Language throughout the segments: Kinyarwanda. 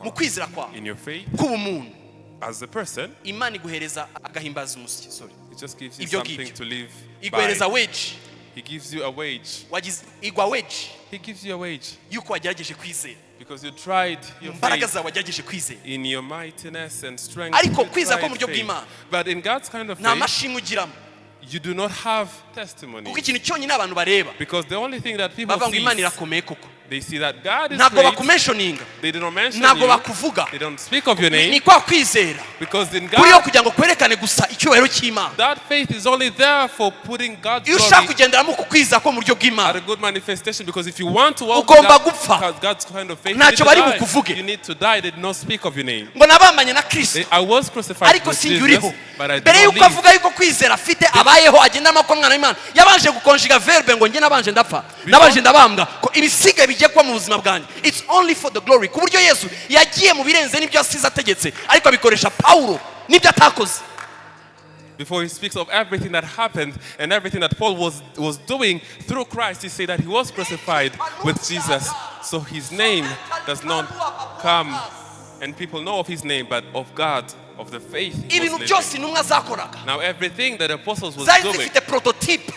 mu kwizera kwa in your faith kuba umuntu as a person, Imana iguhereza agahimbaza umusyi. it just gives you Ibyo something ngibyo. to live iguhereza by. wage. He gives you a wage. Igwa wage He gives you a wage yuko wagerageje kwizera, because you tried your imbaraga faith zawe wagerageje kwizera. in your mightiness and strength. Ariko You kwizera ko tried mu buryo faith. bw'Imana But in God's kind of nta faith, mashimwe ugiramo, you do not have testimony. kuko ikintu cyonyine abantu bareba Because the only thing that people bavuga ngo Imana see, irakomeye koko, they see that God is ntabwo great. bakumentioninga, They do not mention ntabwo you. bakuvuga. They don't speak of your Ni name. kwa kwizera Because in kuriho God, kugira ngo kwerekane gusa icyubahiro cy'Imana. that faith is only there for putting God's Iyo ushaka glory kugenderamo ku kwizera ko mu buryo at bw'Imana, a good manifestation. Because if you want to walk ugomba with gupfa. God's kind of faith, Ntacyo bari you need to bukuvuge. die. You need to die. They did not speak of your name. ngo nabambanye na Kristo I was crucified ariko with sinjye Jesus, uriho. but I did Mbere not yuko live. avuga yuko kwizera afite abayeho agendamo ko mwana w'Imana, yabanje gukonjiga verbe ngo njye nabanje ndapfa, nabanje ndabambwa, ko ibisiga bijye kwa mu buzima bwanjye. It's only for the glory. Ku buryo Yesu yagiye mu birenze n'ibyo asize ategetse, ariko abikoresha Paulo n'ibyo atakoze. Before he speaks of everything that happened and everything that Paul was doing through Christ, he said that he was crucified with Jesus. So his name does not come, and people know of his name, but of God, of the faith he Ibintu was byose living. intumwa zakoraga Now everything that the apostles was zari doing, zifite prototype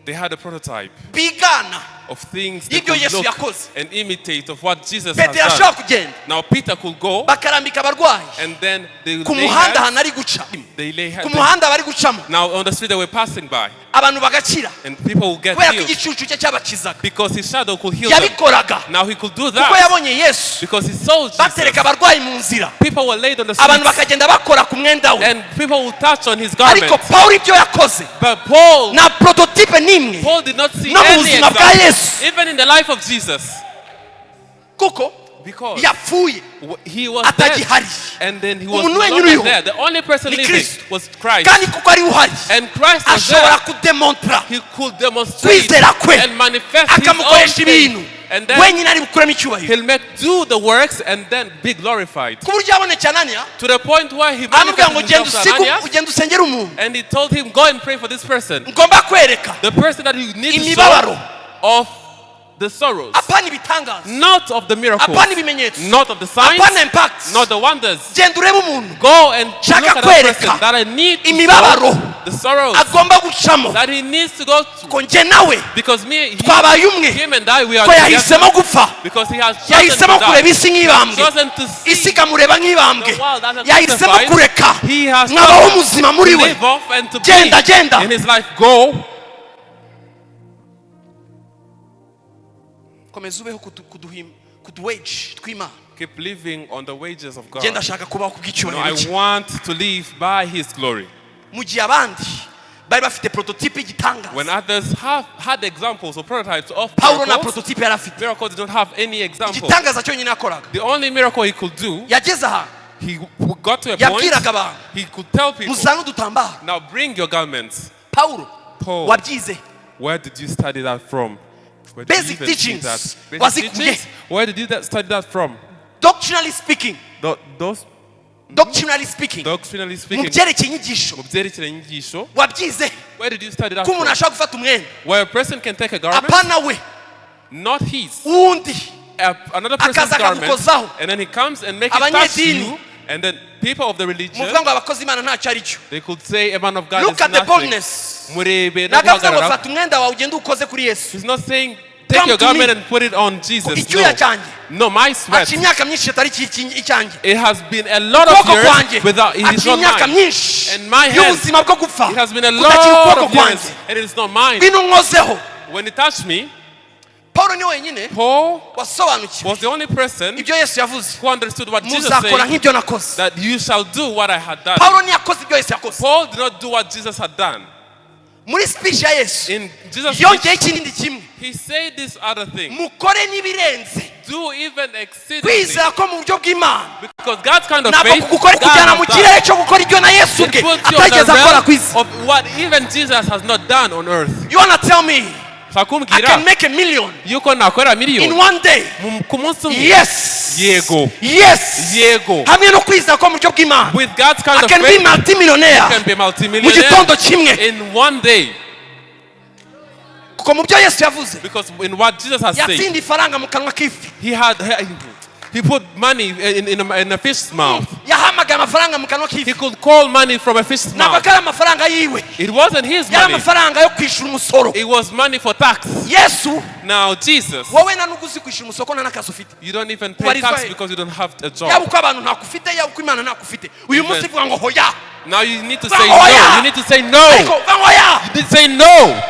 they had a prototype bigana of things they y'ibyo could Yesu look yakoze. and imitate of what Jesus has Petero ashobora done. kugenda Now Peter could go, bakarambika abarwayi and then they ku lay muhanda hands. ahantu ari guca, They lay ku hands. muhanda bari gucamo Now on the street they were passing by, abantu bagakira and people will get kubera ko healed igicucu cye cyabakizaga. because his shadow could heal them. Yabikoraga Now he could do kuko that yabonye Yesu because he saw Jesus. batereka abarwayi mu nzira, People were laid on the abantu streets, bakagenda bakora ku mwenda we, and people would touch on his ariko garment. Paulo ibyo yakoze But Paul nta prototype n'imwe Paul did not see no mu any buzima bwa example, Yesu, even in the life of Jesus, kuko because yapfuye he was dead, atagihari, and then he was Umuntu no wenyine longer uriho there. The only person ni living Kristo. was Christ, kandi kuko ari uhari and Christ was there. ashobora kudemontra He could demonstrate kwizera kwe, and manifest his own akamukoresha ibintu faith, and then wenyine ari bukuramo icyubahiro, he'll do the works and then be glorified, ku buryo yabonetse Ananiya to the point where he amubwira ngo manifested genda himself to usiga Ananias, ugenda usengera umuntu, and he told him, go and pray for this person, ngomba kwereka the person that you need to imibabaro show of the sorrows, apana ibitangaza, not of the miracles, apana ibimenyetso, not of the signs, apana impacts, not the wonders. genda urebe umuntu Go and look Shaka at that kwereka person that I need to imibabaro show the sorrows agomba gucamo, that he needs to go to, ko njye nawe because me, twabaye umwe, him and I, we are ko together, yahisemo gupfa, because he has chosen to yahisemo kureba die, isi nk'ibambwe, chosen to see isi ikamureba nk'ibambwe, the world as a yahisemo crucified. kureka He has nkabaho chosen umuzima to muri we, live off and to genda be genda in his life. Go. komeza ubeho kuduwage tw'Imana, Keep living on the wages of God. genda ashaka kubaho No, kubw'icyubahiro I cye, want to live by his glory. mu gihe abandi bari bafite prototype When y'igitangaza. others have had examples or prototypes of Paulo nta miracles, prototype yari afite, miracles did not have any example. igitangaza cyonyine yakoraga, The only miracle he could do, yageze ahantu he got to a point, yabwiraga abantu he could tell people, muzane udutambaro. now bring your garments. Paulo Paul, wabyize, where did you study that from? Where did Basic you even see teachings. that? Basic Wazikuye. teachings? Where did you study that from? doctrinally speaking, Those doctrinally speaking, doctrinally mu speaking, byerekeye inyigisho mu byerekeye inyigisho, wabyize, where did you study that ko umuntu from? ashaka gufata umwenda Where a person can take a garment, apana we not his, wundi another person's akaza garment, akagukozaho. and then he comes and makes it touch Abanyedini. you, and then people of the religion, muvuga ngo abakozi Imana ntacyo ari cyo. they could say a man of God Look is at the nothing. boldness. Murebe no Nagavuze ngo guhagarara. fata umwenda wawe ugende ukoze kuri Yesu. He's not saying take Come your to garment me. and put it on Jesus. Icyuya cyanjye No, my sweat. haca imyaka myinshi atari icyanjye, It has been a lot of ukuboko years kwanjye without it is haca not imyaka mine. myinshi And my hands, y'ubuzima bwo gupfa it has been a kutakiri lot ukuboko of years kwanjye, and it is not mine. bino nkozeho. When it touched me, Paulo ni wenyine Paul wasobanukiwe was the only person ibyo Yesu yavuze, who understood what Jesus muzakora said, nk'ibyo nakoze. that you shall do what I had done. Paulo ntiyakoze ibyo Yesu yakoze. Paul did not do what Jesus had done. Muri speech ya Yesu In Jesus' yongeyeho speech, ikindi kimwe, he said this other thing. mukore n'ibirenze Do even exceedingly. kwizera ko mu buryo bw'Imana Because God's kind of ntabwo faith, kugukora God kujyana mu has done. kirere cyo gukora ibyo na Yesu It ubwe puts you on atigeze the akora ku realm isi. of what even Jesus has not done on earth. You wanna tell me I Shakubwira can make a million yuko nakora in miliyoni one day? ku munsi umwe. Yes. Yego. Yes. Yego. Hamwe no kwizera ko mu buryo bw'Imana With God's kind I of can be faith, you multi-millionaire can be mu multi-millionaire gitondo kimwe, in one day. kuko mu byo Yesu yavuze Because in what Jesus has said, yatsinda ifaranga mu kanwa k'ifi. he had He put money in a fish's mouth. yahamagaye amafaranga mu kanwa He k'ifi could call money from a fish's ntabwo mouth. ari amafaranga yiwe It wasn't his yari money. amafaranga yo kwishyura umusoro It was money for tax. yesu Now Jesus, wowe na n'ubwo uzi kwishyura umusoro ko nta n'akazi ufite you don't even What pay is tax why? because you don't have a yaba job. uko abantu ntakufite yaba uko imana ntakufite uyu munsi ivuga ngo hoya Now you need to But say oh no. yeah. You need to say no. ariko vuga ngo hoya You need to say no.